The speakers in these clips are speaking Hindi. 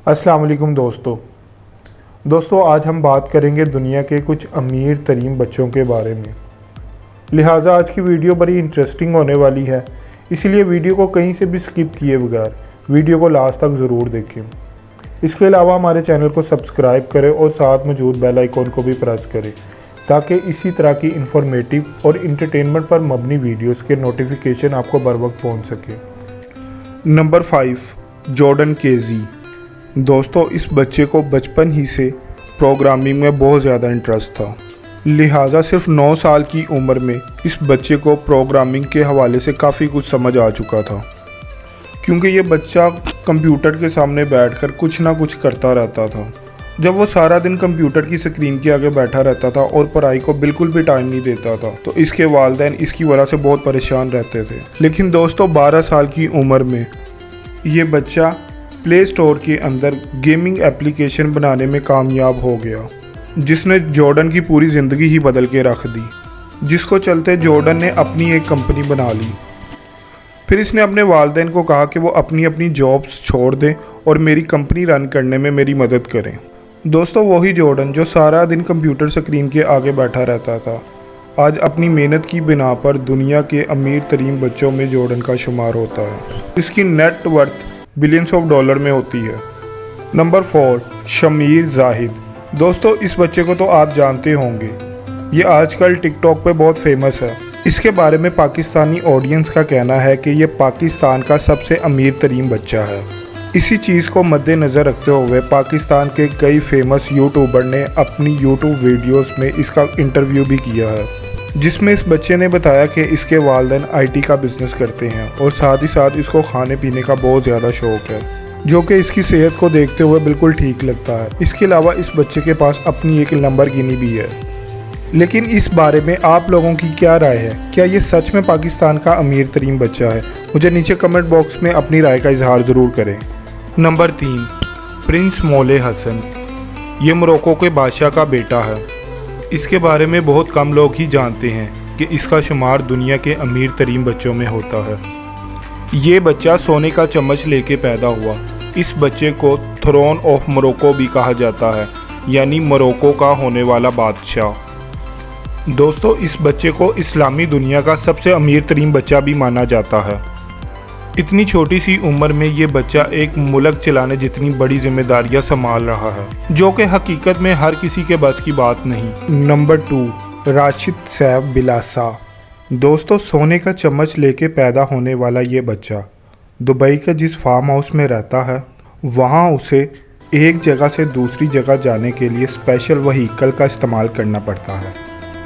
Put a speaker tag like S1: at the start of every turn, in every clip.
S1: अस्सलाम वालेकुम दोस्तों आज हम बात करेंगे दुनिया के कुछ अमीर तरीन बच्चों के बारे में। लिहाजा आज की वीडियो बड़ी इंटरेस्टिंग होने वाली है, इसीलिए वीडियो को कहीं से भी स्किप किए बगैर वीडियो को लास्ट तक ज़रूर देखें। इसके अलावा हमारे चैनल को सब्सक्राइब करें और साथ मौजूद बेल आइकॉन को भी प्रेस करें ताकि इसी तरह की इंफॉर्मेटिव और इंटरटेनमेंट पर मबनी वीडियोज़ के नोटिफिकेशन आपको बर वक्त पहुँच सके। Number 5, Jordan KG. दोस्तों इस बच्चे को बचपन ही से प्रोग्रामिंग में बहुत ज़्यादा इंटरेस्ट था, लिहाजा सिर्फ 9 साल की उम्र में इस बच्चे को प्रोग्रामिंग के हवाले से काफ़ी कुछ समझ आ चुका था। क्योंकि ये बच्चा कंप्यूटर के सामने बैठकर कुछ ना कुछ करता रहता था। जब वो सारा दिन कंप्यूटर की स्क्रीन के आगे बैठा रहता था और पढ़ाई को बिल्कुल भी टाइम नहीं देता था, तो इसके वालिदैन इसकी वजह से बहुत परेशान रहते थे। लेकिन दोस्तों 12 साल की उम्र में ये बच्चा प्ले स्टोर के अंदर गेमिंग एप्लीकेशन बनाने में कामयाब हो गया, जिसने जॉर्डन की पूरी ज़िंदगी ही बदल के रख दी। जिसको चलते जॉर्डन ने अपनी एक कंपनी बना ली। फिर इसने अपने वालिदैन को कहा कि वो अपनी अपनी जॉब्स छोड़ दें और मेरी कंपनी रन करने में मेरी मदद करें। दोस्तों वही जॉर्डन जो सारा दिन कंप्यूटर स्क्रीन के आगे बैठा रहता था, आज अपनी मेहनत की बिना पर दुनिया के अमीर तरीन बच्चों में जॉर्डन का शुमार होता है। इसकी net worth billions of dollar में होती है। नंबर 4, शमीर जाहिद। दोस्तों इस बच्चे को तो आप जानते होंगे, ये आजकल टिकटॉक पे बहुत फेमस है। इसके बारे में पाकिस्तानी ऑडियंस का कहना है कि ये पाकिस्तान का सबसे अमीर तरीन बच्चा है। इसी चीज़ को मद्देनज़र रखते हुए पाकिस्तान के कई फेमस यूट्यूबर ने अपनी यूट्यूब वीडियोस में इसका इंटरव्यू भी किया है, जिसमें इस बच्चे ने बताया कि इसके वालिदैन आईटी का बिज़नेस करते हैं और साथ ही साथ इसको खाने पीने का बहुत ज़्यादा शौक़ है, जो कि इसकी सेहत को देखते हुए बिल्कुल ठीक लगता है। इसके अलावा इस बच्चे के पास अपनी एक लैम्बोर्गिनी भी है। लेकिन इस बारे में आप लोगों की क्या राय है? क्या ये सच में पाकिस्तान का अमीर तरीन बच्चा है? मुझे नीचे कमेंट बॉक्स में अपनी राय का इजहार ज़रूर करें। Number 3, prince Moulay Hassan. ये मोरक्को के बादशाह का बेटा है। इसके बारे में बहुत कम लोग ही जानते हैं कि इसका शुमार दुनिया के अमीर तरीन बच्चों में होता है। ये बच्चा सोने का चम्मच लेके पैदा हुआ। इस बच्चे को थ्रोन ऑफ मोरक्को भी कहा जाता है, यानी मोरक्को का होने वाला बादशाह। दोस्तों इस बच्चे को इस्लामी दुनिया का सबसे अमीर तरीन बच्चा भी माना जाता है। इतनी छोटी सी उम्र में ये बच्चा एक मुल्क चलाने जितनी बड़ी जिम्मेदारियां संभाल रहा है, जो कि हकीकत में हर किसी के बस की बात नहीं। नंबर 2, राशिद सैफ बिलासा। दोस्तों सोने का चम्मच लेके पैदा होने वाला ये बच्चा दुबई के जिस फार्म हाउस में रहता है, वहाँ उसे एक जगह से दूसरी जगह जाने के लिए स्पेशल व्हीकल का इस्तेमाल करना पड़ता है।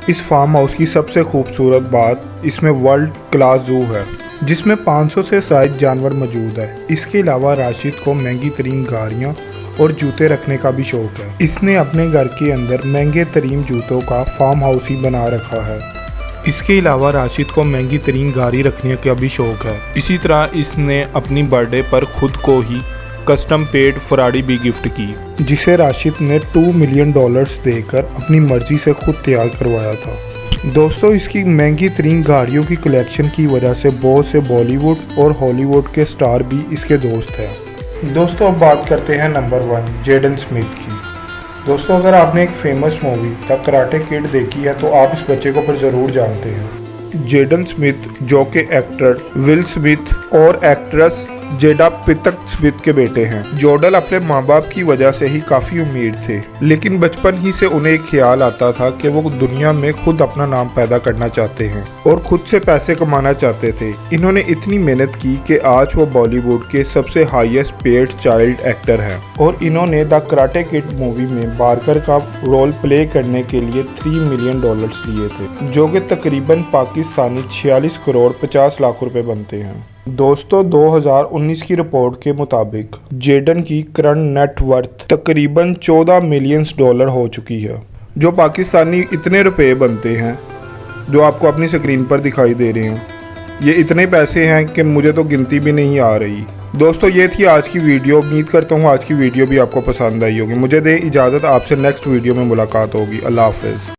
S1: इस फार्म हाउस की सबसे खूबसूरत बात इसमें वर्ल्ड क्लास ज़ू है, जिसमें 500 से ज़ायद जानवर मौजूद है। इसके अलावा राशिद को महंगी तरीन गाड़ियाँ और जूते रखने का भी शौक़ है। इसने अपने घर के अंदर महंगे तरीन जूतों का फार्म हाउस ही बना रखा है। इसके अलावा राशिद को महंगी तरीन गाड़ी रखने का भी शौक़ है। इसी तरह इसने अपनी बर्थडे पर खुद को ही कस्टम पेड फरारी भी गिफ्ट की, जिसे राशिद ने $2 मिलियन देकर अपनी मर्जी से खुद तैयार करवाया था। दोस्तों इसकी महंगी तरीन गाड़ियों की कलेक्शन की वजह से बहुत से बॉलीवुड और हॉलीवुड के स्टार भी इसके दोस्त हैं। दोस्तों अब बात करते हैं नंबर 1, जेडन स्मिथ की। दोस्तों अगर आपने एक famous movie the karate kid देखी है तो आप इस बच्चे को पर ज़रूर जानते हैं। जेडन स्मिथ जो कि एक्टर विल स्मिथ और एक्ट्रेस जेडा पिंकेट स्मिथ के बेटे हैं। जॉर्डन अपने माँ बाप की वजह से ही काफ़ी अमीर थे, लेकिन बचपन ही से उन्हें एक ख्याल आता था कि वो दुनिया में खुद अपना नाम पैदा करना चाहते हैं और खुद से पैसे कमाना चाहते थे। इन्होंने इतनी मेहनत की कि आज वो बॉलीवुड के सबसे हाईएस्ट पेड चाइल्ड एक्टर हैं और इन्होंने द कराटे किड मूवी में बार्कर का रोल प्ले करने के लिए $3 मिलियन लिए थे, जो कि तकरीबन पाकिस्तानी 46 करोड़ 50 लाख रुपए बनते हैं। दोस्तों 2019 की रिपोर्ट के मुताबिक जेडन की करंट नेट वर्थ तकरीबन $14 मिलियन हो चुकी है, जो पाकिस्तानी इतने रुपए बनते हैं जो आपको अपनी स्क्रीन पर दिखाई दे रहे हैं। ये इतने पैसे हैं कि मुझे तो गिनती भी नहीं आ रही। दोस्तों ये थी आज की वीडियो। उम्मीद करता हूँ आज की वीडियो भी आपको पसंद आई होगी। मुझे दें इजाज़त, आपसे नेक्स्ट वीडियो में मुलाकात होगी। अल्लाह हाफ़िज़।